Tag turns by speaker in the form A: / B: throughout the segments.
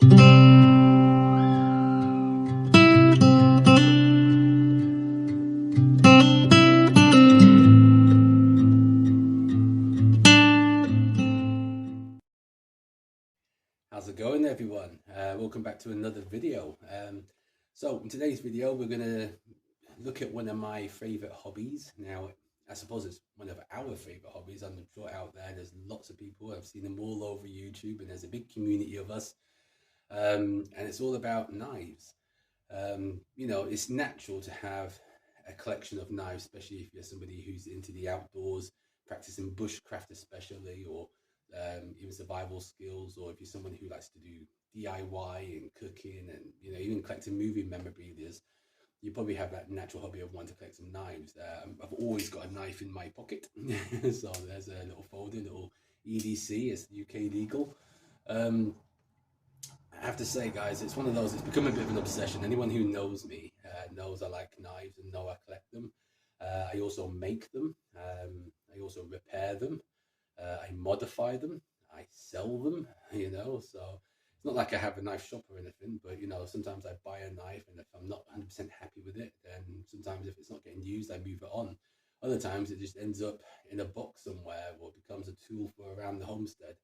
A: How's it going, everyone? Welcome back to another video. So in today's video, we're going to look at one of my favorite hobbies. Now, I suppose it's one of our favorite hobbies. I'm sure out there's lots of people. I've seen them all over YouTube, and there's a big community of us. And it's all about knives. It's natural to have a collection of knives, especially if you're somebody who's into the outdoors, practicing bushcraft especially, or even survival skills, or if you're someone who likes to do DIY and cooking and even collecting movie memorabilia, you probably have that natural hobby of wanting to collect some knives. I've always got a knife in my pocket, so there's a little folder, little EDC, it's UK legal. I have to say, guys, it's one of those, it's become a bit of an obsession. Anyone who knows me knows I like knives and know I collect them. I also make them. I also repair them. I modify them. I sell them, so it's not like I have a knife shop or anything, but, sometimes I buy a knife, and if I'm not 100% happy with it, then sometimes if it's not getting used, I move it on. Other times it just ends up in a box somewhere or becomes a tool for around the homestead.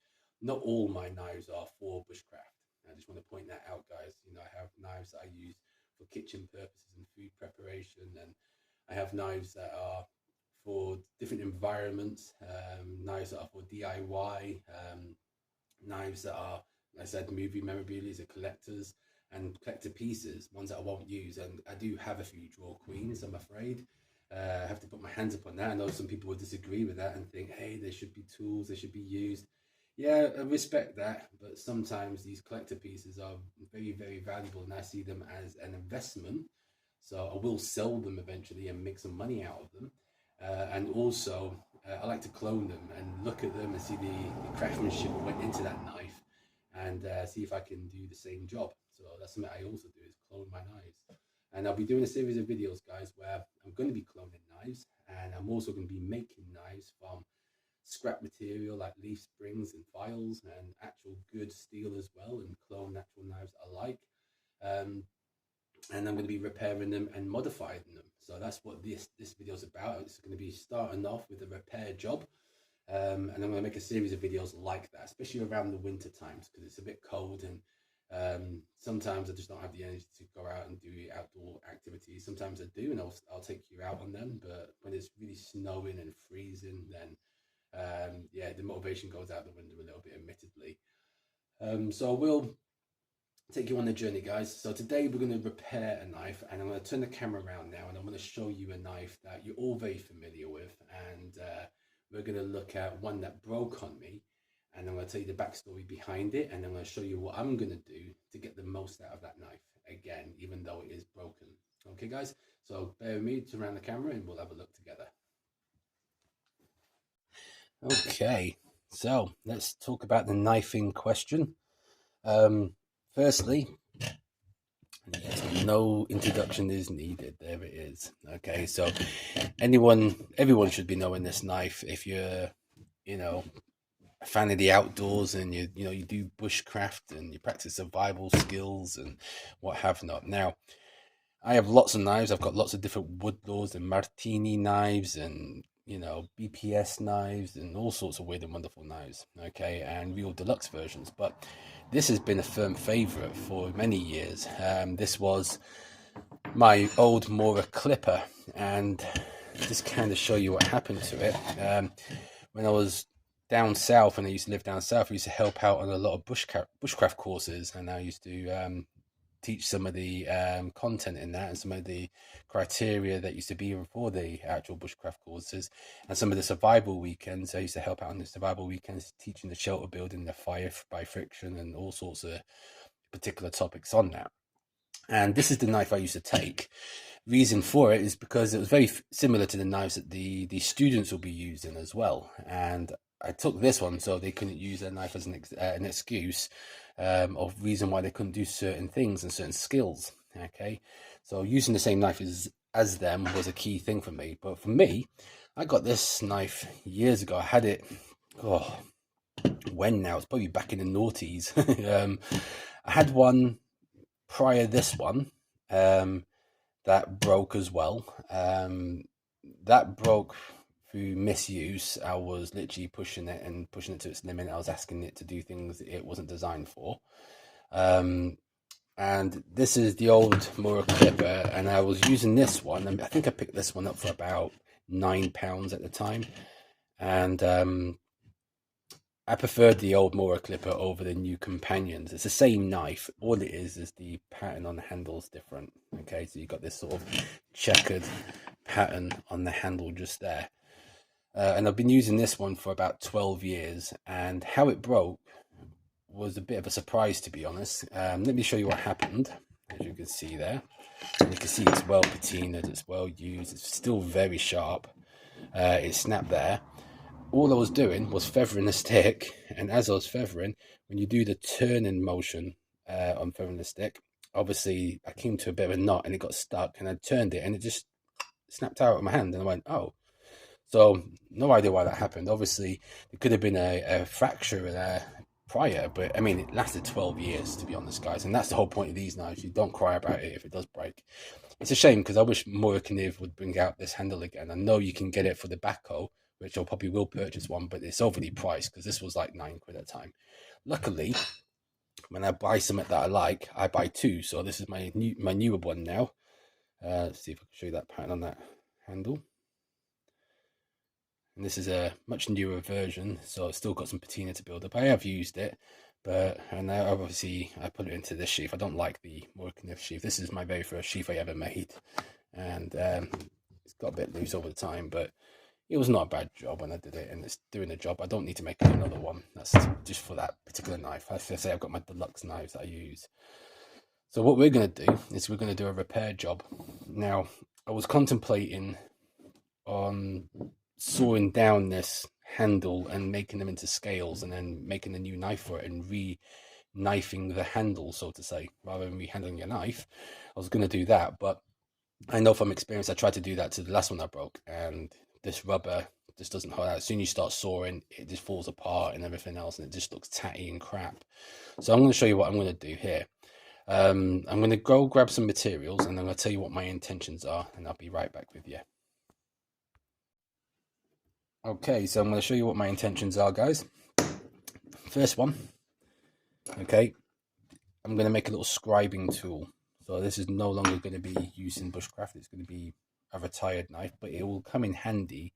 A: Not all my knives are for bushcraft. I just want to point that out, guys. I have knives that I use for kitchen purposes and food preparation, and I have knives that are for different environments, knives that are for DIY, knives that are, like I said, movie memorabilia, are collectors and collector pieces, ones that I won't use. And I do have a few draw queens, I'm afraid. I have to put my hands up on that. I know some people will disagree with that and think, hey, they should be tools, they should be used. Yeah, I respect that, but sometimes these collector pieces are very, very valuable, and I see them as an investment. So I will sell them eventually and make some money out of them. And also, I like to clone them and look at them and see the craftsmanship that went into that knife, and see if I can do the same job. So that's something I also do, is clone my knives. And I'll be doing a series of videos, guys, where I'm going to be cloning knives, and I'm also going to be making knives from scrap material like leaf springs and files, and actual good steel as well, and clone natural knives I like. And I'm going to be repairing them and modifying them. So that's what this video is about. It's going to be starting off with a repair job, and I'm going to make a series of videos like that, especially around the winter times, because it's a bit cold, and sometimes I just don't have the energy to go out and do outdoor activities. Sometimes I do, and I'll take you out on them, but when it's really snowing and freezing, then yeah, the motivation goes out the window a little bit, admittedly. So we'll take you on the journey, guys. So today we're going to repair a knife, and I'm going to turn the camera around now, and I'm going to show you a knife that you're all very familiar with, and we're going to look at one that broke on me, and I'm going to tell you the backstory behind it, and I'm going to show you what I'm going to do to get the most out of that knife, again, even though it is broken. Okay, guys, so bear with me, turn around the camera, and we'll have a look together. Okay, so let's talk about the knife in question. Firstly, no introduction is needed. There it is. Okay, so everyone should be knowing this knife. If you're, a fan of the outdoors, and you do bushcraft and you practice survival skills and what have not. Now, I have lots of knives. I've got lots of different woodlaws and martini knives, and BPS knives, and all sorts of weird and wonderful knives, okay, and real deluxe versions. But this has been a firm favorite for many years. This was my old Mora Clipper, and just kind of show you what happened to it. When I was down south, and I used to live down south, I used to help out on a lot of bushcraft courses, and I used to teach some of the content in that, and some of the criteria that used to be for the actual bushcraft courses, and some of the survival weekends. I used to help out on the survival weekends, teaching the shelter building, the fire by friction, and all sorts of particular topics on that. And this is the knife I used to take. Reason for it is because it was very similar to the knives that the students will be using as well. And I took this one so they couldn't use their knife as an excuse of reason why they couldn't do certain things and certain skills. Okay, so using the same knife as them was a key thing for me. But for me, I got this knife years ago. I had it, when now, it's probably back in the noughties. I had one prior this one that broke as well. That broke through misuse. I was literally pushing it to its limit. I was asking it to do things it wasn't designed for. And this is the old Mora Clipper, and I was using this one, and I think I picked this one up for about £9 at the time. And I preferred the old Mora Clipper over the new companions. It's the same knife. All it is the pattern on the handle's different. Okay, so you've got this sort of checkered pattern on the handle just there. And I've been using this one for about 12 years, and how it broke was a bit of a surprise, to be honest. Let me show you what happened. As you can see there, and you can see it's well patinaed, it's well used, it's still very sharp. It snapped there. All I was doing was feathering the stick, and as I was feathering, when you do the turning motion on feathering the stick, obviously I came to a bit of a knot and it got stuck, and I turned it and it just snapped out of my hand, and I went, oh. So no idea why that happened. Obviously it could have been a fracture there prior, but I mean, it lasted 12 years, to be honest, guys, and that's the whole point of these knives. You don't cry about it if it does break. It's a shame, because I wish Mora Clipper would bring out this handle again. I know you can get it for the backhoe, which I probably will purchase one, but it's overly priced, because this was like £9 at the time. Luckily, when I buy something that I like, I buy two. So this is my newer one now. Let's see if I can show you that pattern on that handle. And this is a much newer version, so it's still got some patina to build up. I have used it, and now obviously I put it into this sheath. I don't like the Mora Clipper sheath. This is my very first sheath I ever made, and it's got a bit loose over the time, but it was not a bad job when I did it, and it's doing the job. I don't need to make another one. That's just for that particular knife. As I say, I've got my deluxe knives that I use. So what we're going to do is we're going to do a repair job. Now, I was contemplating on sawing down this handle and making them into scales, and then making a new knife for it and re-knifing the handle, so to say, rather than rehandling your knife. I was going to do that, but I know from experience, I tried to do that to the last one I broke, and this rubber just doesn't hold out. As soon as you start sawing, it just falls apart and everything else, and it just looks tatty and crap. So I'm going to show you what I'm going to do here. I'm going to go grab some materials, and I'm going to tell you what my intentions are, and I'll be right back with you. Okay, so I'm going to show you what my intentions are, guys. First one, okay, I'm going to make a little scribing tool. So this is no longer going to be used in bushcraft. It's going to be a retired knife, but it will come in handy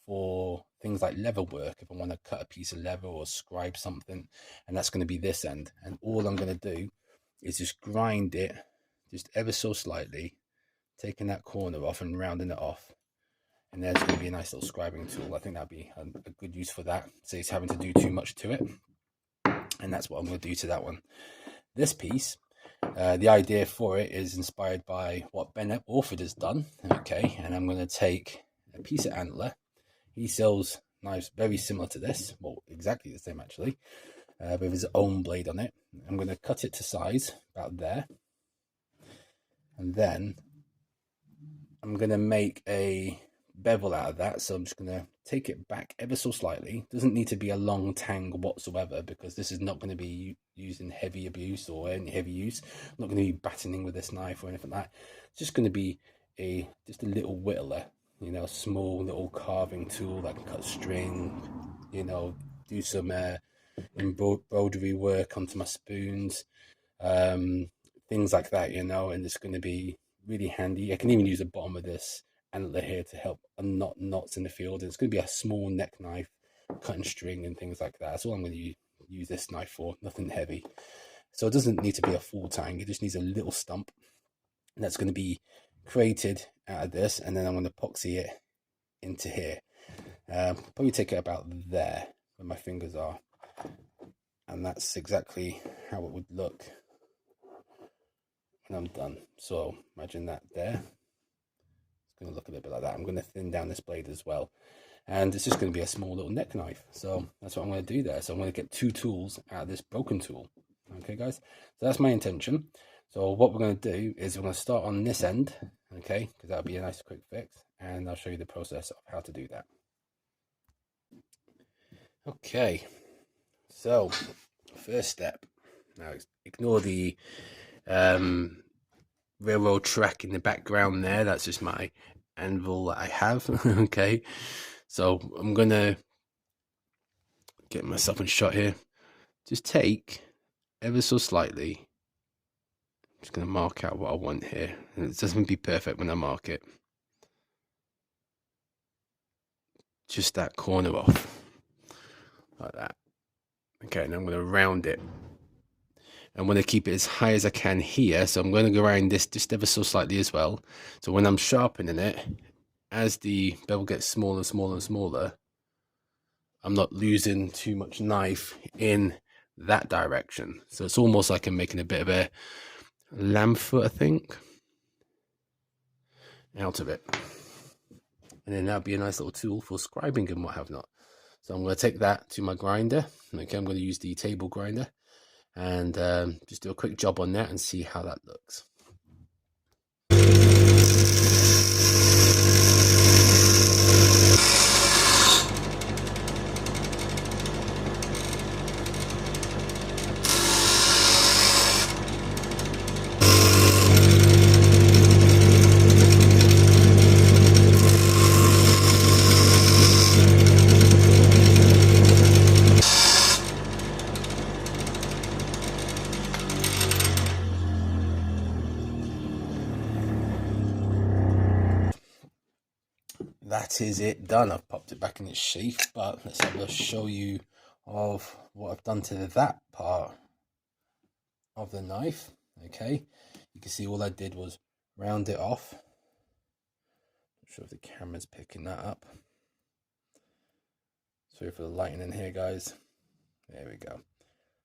A: for things like leather work, if I want to cut a piece of leather or scribe something, and that's going to be this end. And all I'm going to do is just grind it just ever so slightly, taking that corner off and rounding it off. And there's going to be a nice little scribing tool. I think that'd be a good use for that. So it's having to do too much to it. And that's what I'm going to do to that one. This piece, the idea for it is inspired by what Ben Orford has done. Okay, and I'm going to take a piece of antler. He sells knives very similar to this. Well, exactly the same actually, with his own blade on it. I'm going to cut it to size, about there. And then I'm going to make a bevel out of that, so I'm just going to take it back ever so slightly. Doesn't need to be a long tang whatsoever, because this is not going to be used in heavy abuse or any heavy use. I'm not going to be battening with this knife or anything like that. It's just going to be just a little whittler, you know, a small little carving tool that can cut string, you know, do some embroidery work onto my spoons, things like that, you know. And it's going to be really handy. I can even use the bottom of this antler here to help unknot knots in the field. And it's going to be a small neck knife, cutting string and things like that. That's all I'm going to use this knife for, nothing heavy. So it doesn't need to be a full tang, it just needs a little stump, and that's going to be created out of this. And then I'm going to epoxy it into here. Probably take it about there where my fingers are, and that's exactly how it would look when I'm done. So imagine that there. Going to look a little bit like that. I'm going to thin down this blade as well, and it's just going to be a small little neck knife. So that's what I'm going to do there. So I'm going to get two tools out of this broken tool. Okay, guys, so that's my intention. So what we're going to do is we're going to start on this end, okay, because that'll be a nice quick fix, and I'll show you the process of how to do that. Okay, So, first step. Now, ignore the railroad track in the background there. That's just my anvil that I have. Okay, so I'm gonna get myself in shot here. Just take ever so slightly. I'm just gonna mark out what I want here. And it doesn't be perfect when I mark it. Just that corner off, like that. Okay, and I'm gonna round it. I'm going to keep it as high as I can here. So I'm going to go around this just ever so slightly as well. So when I'm sharpening it, as the bevel gets smaller, smaller, and smaller, I'm not losing too much knife in that direction. So it's almost like I'm making a bit of a lamb foot, I think, out of it. And then that'll be a nice little tool for scribing and what have not. So I'm going to take that to my grinder. Okay, I'm going to use the table grinder and just do a quick job on that and see how that looks. That is it done. I've popped it back in its sheath, but let's have a show you of what I've done to that part of the knife. Okay, you can see all I did was round it off. Not sure if the camera's picking that up. Sorry for the lighting in here, guys. There we go.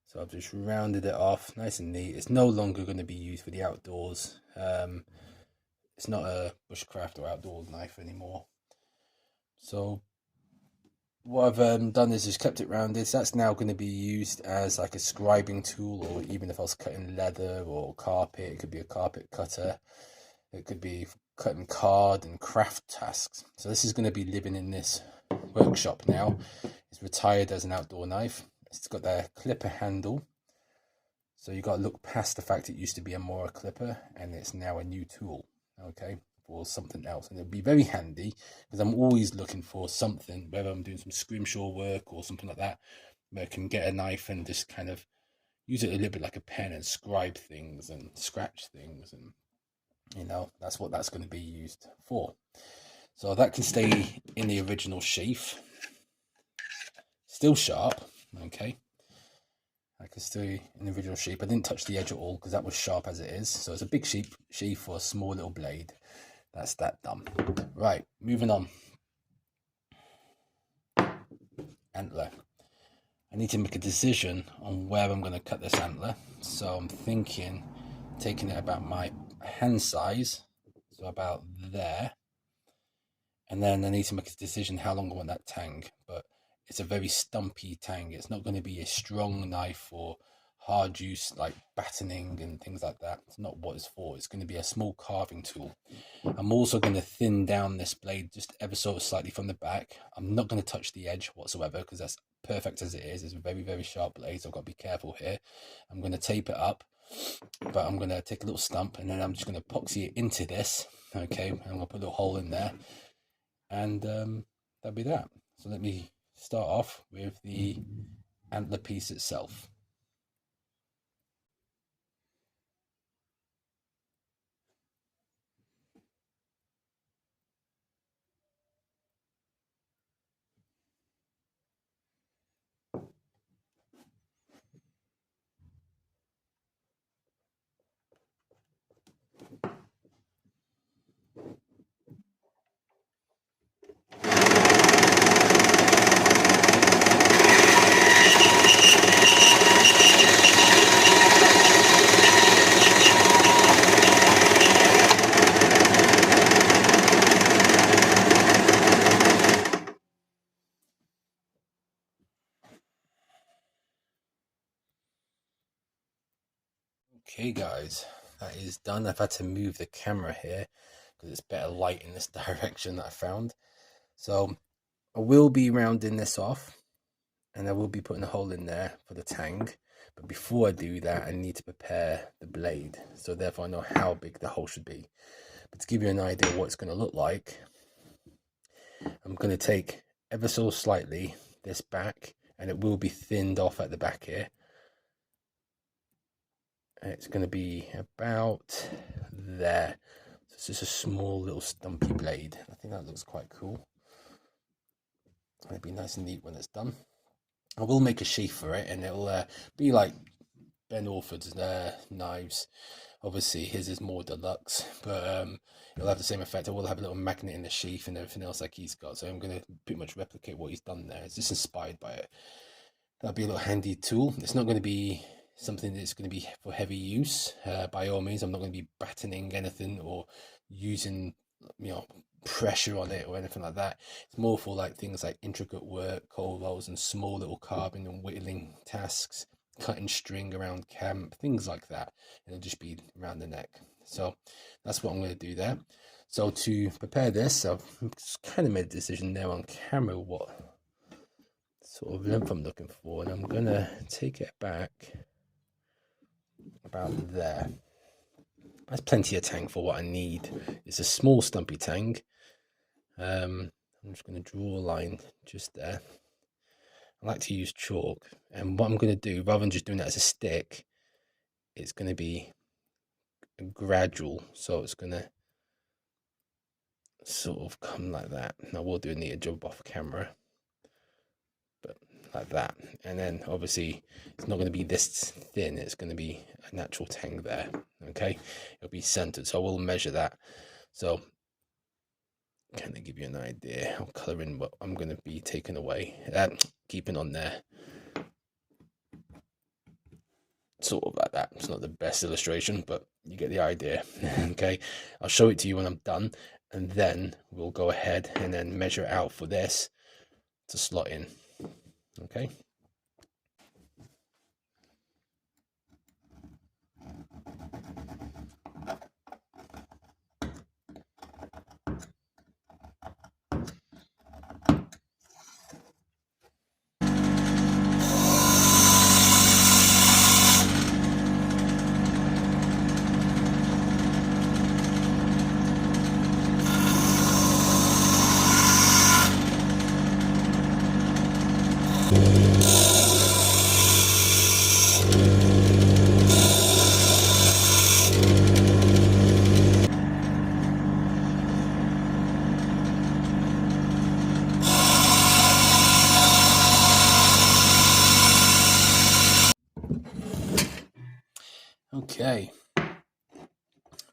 A: So I've just rounded it off, nice and neat. It's no longer going to be used for the outdoors. It's not a bushcraft or outdoor knife anymore. So what I've done is just kept it rounded. So that's now going to be used as like a scribing tool, or even if I was cutting leather or carpet, it could be a carpet cutter. It could be cutting card and craft tasks. So this is going to be living in this workshop now. It's retired as an outdoor knife. It's got the clipper handle. So you got to look past the fact it used to be a Mora Clipper and it's now a new tool. Okay, for something else, and it'll be very handy because I'm always looking for something, whether I'm doing some scrimshaw work or something like that, where I can get a knife and just kind of use it a little bit like a pen and scribe things and scratch things, and you know, that's what that's going to be used for. So that can stay in the original sheath, still sharp. Okay, I can still in the original sheath. I didn't touch the edge at all because that was sharp as it is. So it's a big sheath for a small little blade. That's that done. Right, moving on. Antler. I need to make a decision on where I'm going to cut this antler. So I'm thinking taking it about my hand size, so about there. And then I need to make a decision how long I want that tang. But it's a very stumpy tang. It's not going to be a strong knife for hard use like battening and things like that. It's not what it's for. It's going to be a small carving tool. I'm also going to thin down this blade just ever so slightly from the back. I'm not going to touch the edge whatsoever because that's perfect as it is. It's a very, very sharp blade, so I've got to be careful here. I'm going to tape it up, but I'm going to take a little stump and then I'm just going to epoxy it into this. Okay, I'm going to put a little hole in there, and that'll be that. So let me start off with the antler piece itself. Okay guys, that is done. I've had to move the camera here because it's better light in this direction that I found. So I will be rounding this off, and I will be putting a hole in there for the tang. But before I do that, I need to prepare the blade, so therefore I know how big the hole should be. But to give you an idea of what it's going to look like, I'm going to take ever so slightly this back, and it will be thinned off at the back here. And it's going to be about there. So it's just a small little stumpy blade. I think that looks quite cool. It's going to be nice and neat when it's done. I will make a sheath for it, and it'll be like Ben Orford's knives. Obviously his is more deluxe, but it'll have the same effect. I will have a little magnet in the sheath and everything else like he's got, so I'm going to pretty much replicate what he's done there. It's just inspired by it. That'll be a little handy tool. It's not going to be something that's going to be for heavy use. By all means, I'm not going to be battening anything or using, you know, pressure on it or anything like that. It's more for like things like intricate work, coal rolls, and small little carving and whittling tasks, cutting string around camp, things like that. It'll just be around the neck. So that's what I'm going to do there. So to prepare this, I've kind of made a decision there on camera what sort of length I'm looking for, and I'm going to take it back about there. That's plenty of tang for what I need. It's a small stumpy tang. I'm just going to draw a line just there. I like to use chalk, and what I'm going to do, rather than just doing that as a stick, it's going to be gradual, so it's going to sort of come like that. Now we'll do a neater job off camera, but like that. And then obviously it's not going to be this thin, it's going to be a natural tang there. Okay, it'll be centered, so I will measure that. So kind of give you an idea. I'll color in what I'm going to be taking away, keeping on there, sort of like that. It's not the best illustration, but you get the idea. Okay, I'll show it to you when I'm done, and then we'll go ahead and then measure it out for this to slot in. Okay. Okay,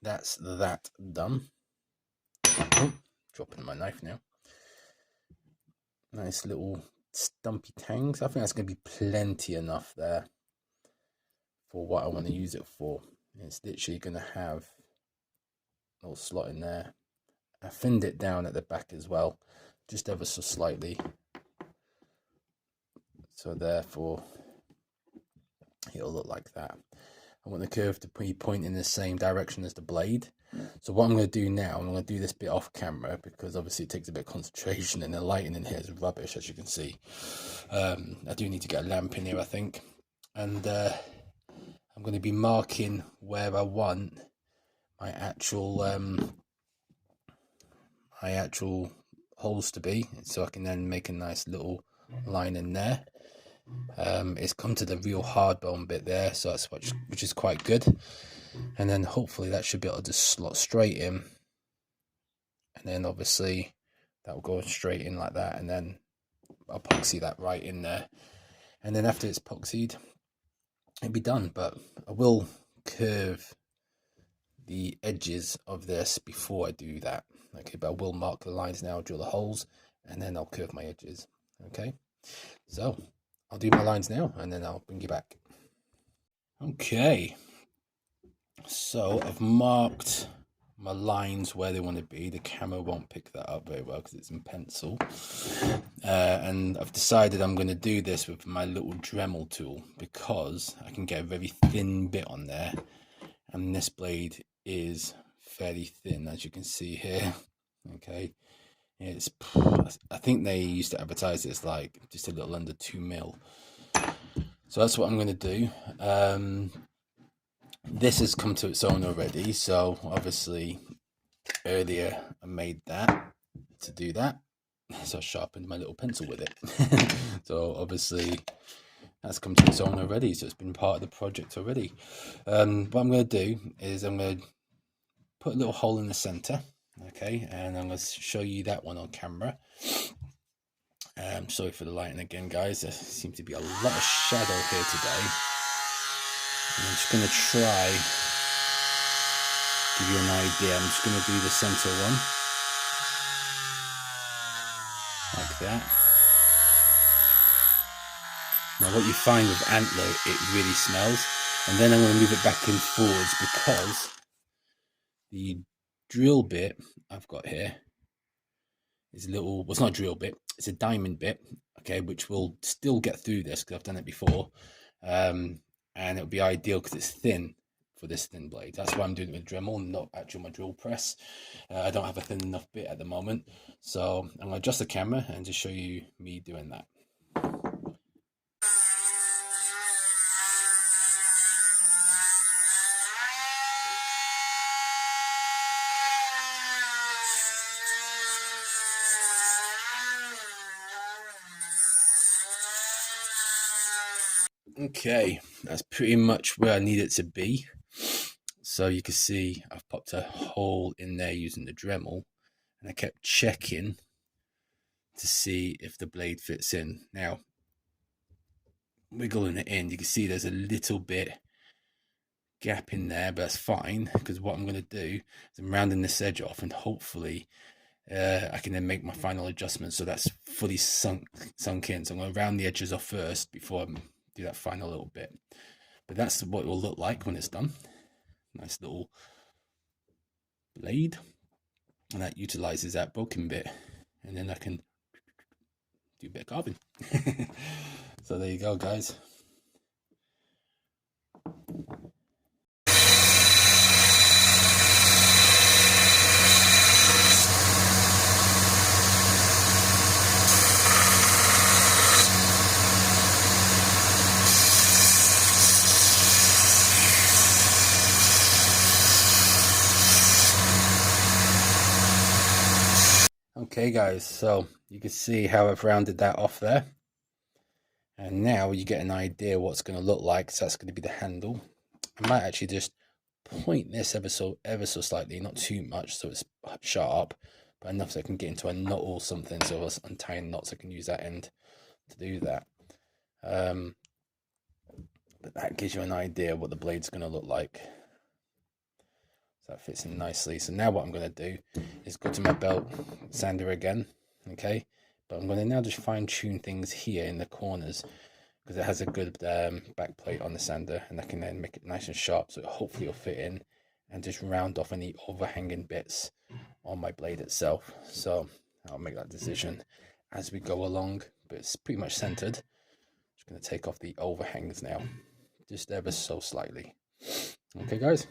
A: that's that done. Oh, dropping my knife now. Nice little stumpy tangs. I think that's going to be plenty enough there for what I want to use it for. It's literally going to have a little slot in there. I thinned it down at the back as well, just ever so slightly. So therefore, it'll look like that. I want the curve to be pointing in the same direction as the blade. So what I'm going to do now, I'm going to do this bit off camera because obviously it takes a bit of concentration, and the lighting in here is rubbish, as you can see. I do need to get a lamp in here, I think. And I'm going to be marking where I want my actual holes to be, so I can then make a nice little line in there. It's come to the real hard bone bit there, so that's which is quite good. And then hopefully that should be able to just slot straight in, and then obviously that will go straight in like that, and then I'll epoxy that right in there, and then after it's epoxied it'll be done. But I will curve the edges of this before I do that. Okay, but I will mark the lines now, drill the holes, and then I'll curve my edges. Okay, so I'll do my lines now, and then I'll bring you back. Okay, so I've marked my lines where they want to be. The camera won't pick that up very well because it's in pencil. And I've decided I'm going to do this with my little Dremel tool because I can get a very thin bit on there. And this blade is fairly thin, as you can see here. Okay, It's, I think they used to advertise it as like just a little under 2 mil. So that's what I'm going to do. This has come to its own already. So obviously earlier I made that to do that. So I sharpened my little pencil with it. So obviously that's come to its own already. So it's been part of the project already. What I'm going to do is I'm going to put a little hole in the center. Okay, and I'm going to show you that one on camera. Sorry for the lighting again, guys. There seems to be a lot of shadow here today. And I'm just going to try give you an idea. I'm just going to do the center one like that. Now what you find with antler, it really smells. And then I'm going to move it back and forwards because the drill bit I've got here is a little, well, it's not a drill bit, it's a diamond bit, okay, which will still get through this because I've done it before. And it'll be ideal because it's thin for this thin blade. That's why I'm doing it with Dremel, not actually my drill press. I don't have a thin enough bit at the moment. So I'm going to adjust the camera and just show you me doing that. Okay, that's pretty much where I need it to be. So you can see I've popped a hole in there using the Dremel, and I kept checking to see if the blade fits in. Now, wiggling it in, you can see there's a little bit gap in there, but that's fine because what I'm going to do is I'm rounding this edge off, and hopefully I can then make my final adjustment so that's fully sunk in. So I'm going to round the edges off first before I do that final little bit. But that's what it will look like when it's done. Nice little blade, and that utilizes that broken bit, and then I can do a bit of carving. So there you go, guys. Okay guys, so you can see how I've rounded that off there, and now you get an idea what's going to look like. So that's going to be the handle. I might actually just point this ever so slightly, not too much so it's sharp, but enough so I can get into a knot or something. So I was untying knots, I can use that end to do that. But that gives you an idea what the blade's going to look like. So that fits in nicely. So now what I'm going to do is go to my belt sander again, okay? But I'm going to now just fine tune things here in the corners because it has a good back plate on the sander, and I can then make it nice and sharp so hopefully it'll fit in, and just round off any overhanging bits on my blade itself. So I'll make that decision as we go along, but it's pretty much centered. Just going to take off the overhangs now, just ever so slightly. Okay guys.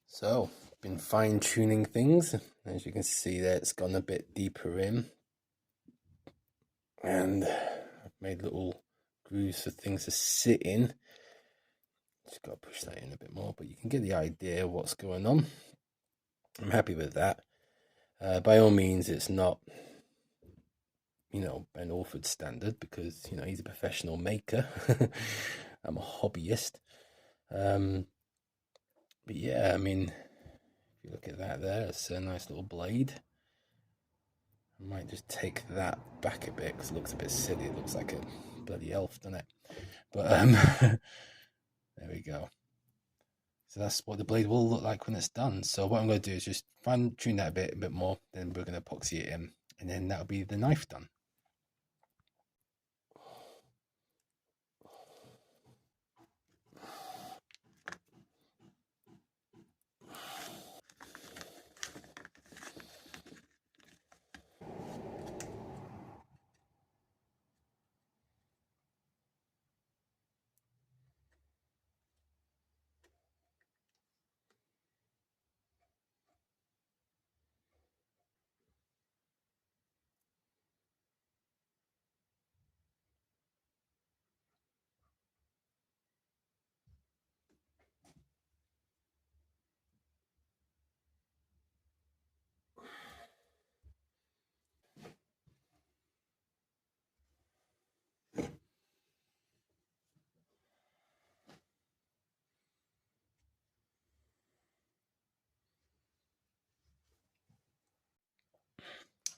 A: So, been fine tuning things. As you can see there, it's gone a bit deeper in. And I've made little grooves for things to sit in. Just got to push that in a bit more, but you can get the idea of what's going on. I'm happy with that. By all means, it's not, Ben Orford standard, because, he's a professional maker. I'm a hobbyist. But yeah, I mean, if you look at that there, it's a nice little blade. I might just take that back a bit because it looks a bit silly. It looks like a bloody elf, doesn't it? But there we go. So that's what the blade will look like when it's done. So what I'm going to do is just fine tune that a bit more. Then we're going to epoxy it in, and then that'll be the knife done.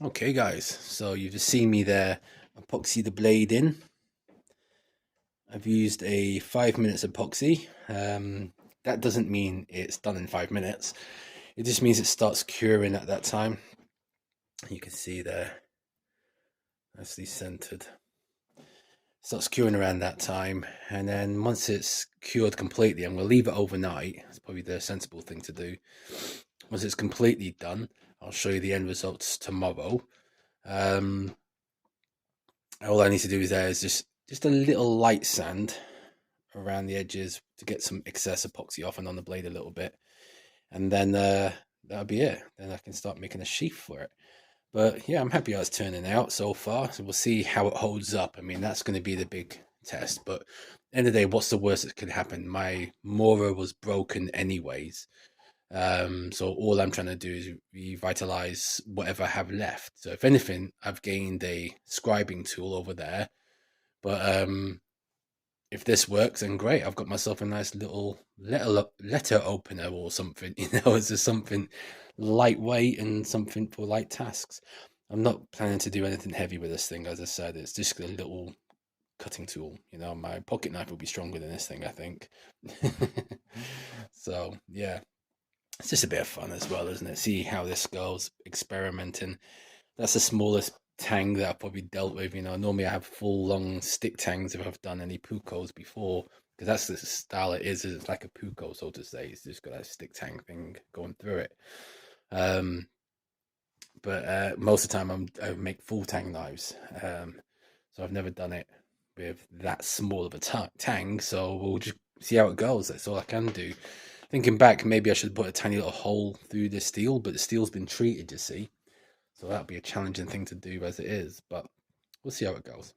A: Okay guys, so you just see me there epoxy the blade in. I've used a 5 minutes epoxy. That doesn't mean it's done in 5 minutes. It just means it starts curing at that time. You can see there, nicely centered. Starts curing around that time, and then once it's cured completely, I'm going to leave it overnight. It's probably the sensible thing to do. Once it's completely done, I'll show you the end results tomorrow. All I need to do is just a little light sand around the edges to get some excess epoxy off and on the blade a little bit, and then that'll be it. Then I can start making a sheath for it. But yeah, I'm happy how it's turning out so far. So we'll see how it holds up. I mean, that's going to be the big test. But at the end of the day, what's the worst that could happen? My Mora was broken anyways. So all I'm trying to do is revitalize whatever I have left. So if anything, I've gained a scribing tool over there. But if this works, then great. I've got myself a nice little letter opener or something. It's just something lightweight and something for light tasks. I'm not planning to do anything heavy with this thing. As I said, it's just a little cutting tool. My pocket knife will be stronger than this thing, I think. So yeah, it's just a bit of fun as well, isn't it? See how this goes, experimenting. That's the smallest tang that I've probably dealt with. Normally I have full long stick tangs if I've done any pucos before, because that's the style it is. It's like a puco, so to say. It's just got a stick tang thing going through it. But most of the time I make full tang knives. So I've never done it with that small of a tang. So we'll just see how it goes. That's all I can do. Thinking back, maybe I should put a tiny little hole through the steel, but the steel's been treated, you see. So that'll be a challenging thing to do as it is, but we'll see how it goes.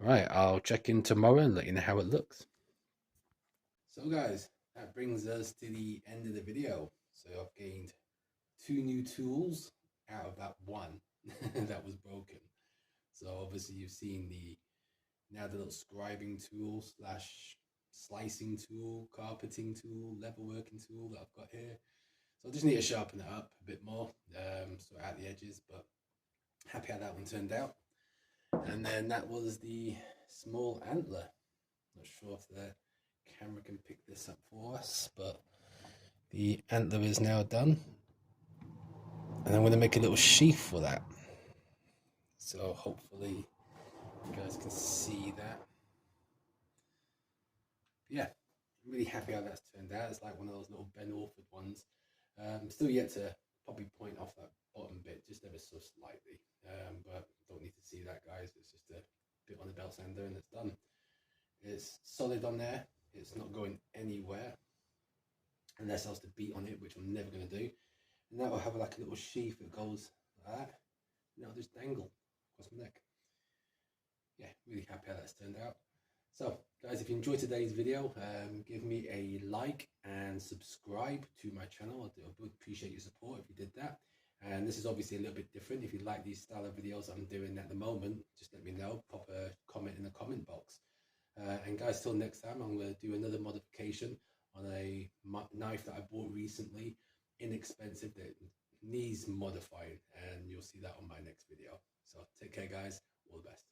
A: All right, I'll check in tomorrow and let you know how it looks. So guys, that brings us to the end of the video. So I've gained 2 new tools out of that one that was broken. So obviously you've seen the little scribing tool slash slicing tool, carpeting tool, leatherworking tool that I've got here. So I just need to sharpen it up a bit more, sort out the edges, but happy how that one turned out. And then that was the small antler. Not sure if the camera can pick this up for us, but the antler is now done. And I'm going to make a little sheath for that. So hopefully you guys can see that. Yeah, I'm really happy how that's turned out. It's like one of those little Ben Orford ones. Still yet to probably point off that bottom bit just ever so slightly, but don't need to see that, guys. It's just a bit on the belt sander and it's done. It's solid on there. It's not going anywhere unless I was to beat on it, which I'm never going to do. And that will have like a little sheath that goes like that. I'll just dangle across my neck. Yeah, really happy how that's turned out. So guys, if you enjoyed today's video, give me a like and subscribe to my channel. I would appreciate your support if you did that. And this is obviously a little bit different. If you like these style of videos I'm doing at the moment, just let me know. Pop a comment in the comment box. And guys, till next time, I'm going to do another modification on a knife that I bought recently, inexpensive, that needs modifying, and you'll see that on my next video. So take care, guys. All the best.